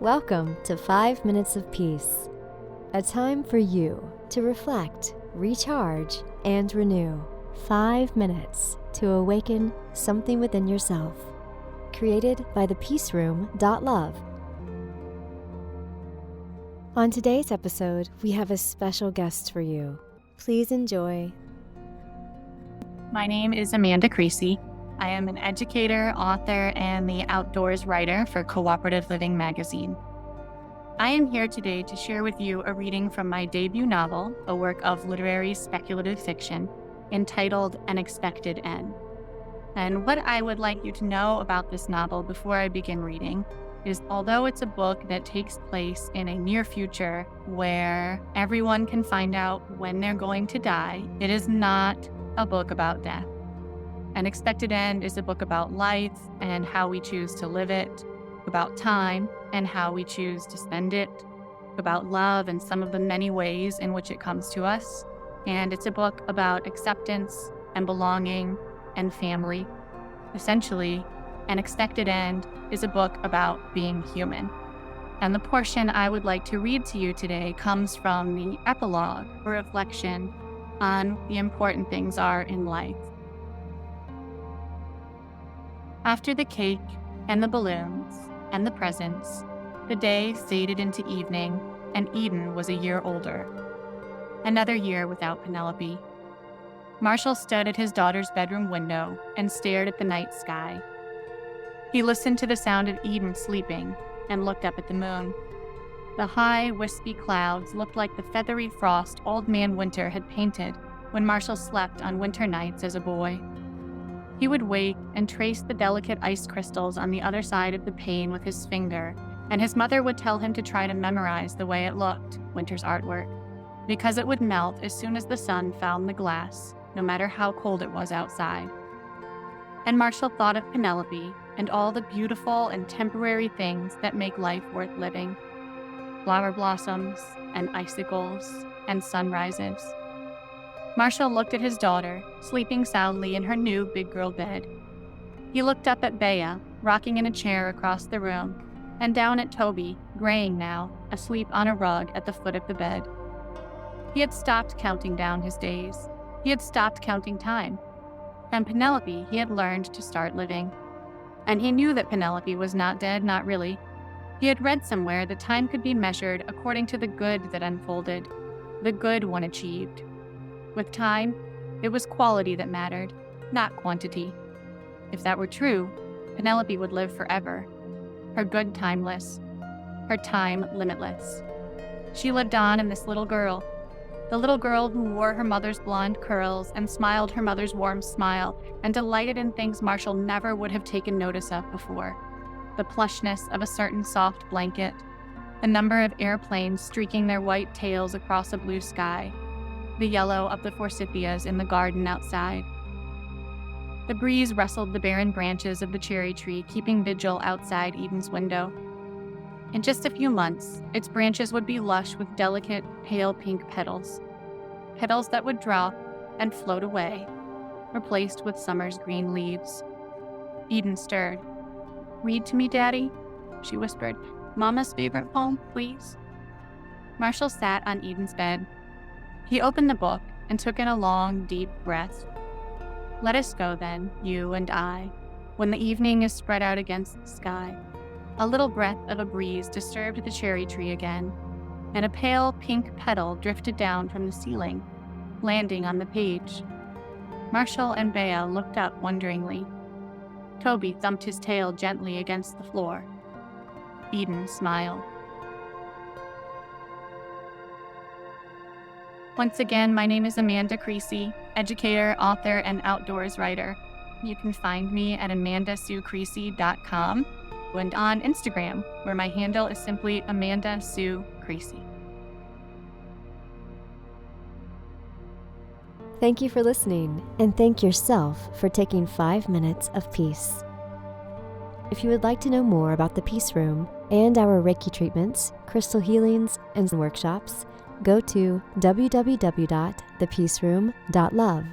Welcome to 5 Minutes of Peace, a time for you to reflect, recharge, and renew. 5 minutes to awaken something within yourself. Created by thepeaceroom.love. On today's episode, we have a special guest for you. Please enjoy. My name is Amanda Creasey. I am an educator, author, and the outdoors writer for Cooperative Living magazine. I am here today to share with you a reading from my debut novel, a work of literary speculative fiction, entitled An Expected End. And what I would like you to know about this novel before I begin reading is, although it's a book that takes place in a near future where everyone can find out when they're going to die, it is not a book about death. An Expected End is a book about life and how we choose to live it, about time and how we choose to spend it, about love and some of the many ways in which it comes to us. And it's a book about acceptance and belonging and family. Essentially, An Expected End is a book about being human. And the portion I would like to read to you today comes from the epilogue, a reflection on the important things are in life. After the cake and the balloons and the presents, the day faded into evening, and Eden was a year older. Another year without Penelope. Marshall stood at his daughter's bedroom window and stared at the night sky. He listened to the sound of Eden sleeping and looked up at the moon. The high, wispy clouds looked like the feathery frost Old Man Winter had painted when Marshall slept on winter nights as a boy. He would wake and trace the delicate ice crystals on the other side of the pane with his finger, and his mother would tell him to try to memorize the way it looked, Winter's artwork, because it would melt as soon as the sun found the glass, no matter how cold it was outside. And Marshall thought of Penelope and all the beautiful and temporary things that make life worth living. Flower blossoms and icicles and sunrises. Marshall looked at his daughter, sleeping soundly in her new big girl bed. He looked up at Bea, rocking in a chair across the room, and down at Toby, graying now, asleep on a rug at the foot of the bed. He had stopped counting down his days. He had stopped counting time. And Penelope he had learned to start living. And he knew that Penelope was not dead, not really. He had read somewhere that time could be measured according to the good that unfolded, the good one achieved. With time, it was quality that mattered, not quantity. If that were true, Penelope would live forever. Her good timeless, her time limitless. She lived on in this little girl, the little girl who wore her mother's blonde curls and smiled her mother's warm smile and delighted in things Marshall never would have taken notice of before. The plushness of a certain soft blanket, a number of airplanes streaking their white tails across a blue sky, the yellow of the forsythias in the garden outside. The breeze rustled the barren branches of the cherry tree, keeping vigil outside Eden's window. In just a few months, its branches would be lush with delicate, pale pink petals. Petals that would drop and float away, replaced with summer's green leaves. Eden stirred. "Read to me, Daddy," she whispered. "Mama's favorite poem, please." Marshall sat on Eden's bed. He opened the book and took in a long, deep breath. "Let us go then, you and I, when the evening is spread out against the sky." A little breath of a breeze disturbed the cherry tree again, and a pale pink petal drifted down from the ceiling, landing on the page. Marshall and Bea looked up wonderingly. Toby thumped his tail gently against the floor. Eden smiled. Once again, my name is Amanda Creasey, educator, author, and outdoors writer. You can find me at amandasuecreasey.com and on Instagram, where my handle is simply Amanda Sue Creasey. Thank you for listening, and thank yourself for taking 5 minutes of peace. If you would like to know more about the Peace Room and our Reiki treatments, crystal healings, and workshops, go to www.thepeaceroom.love.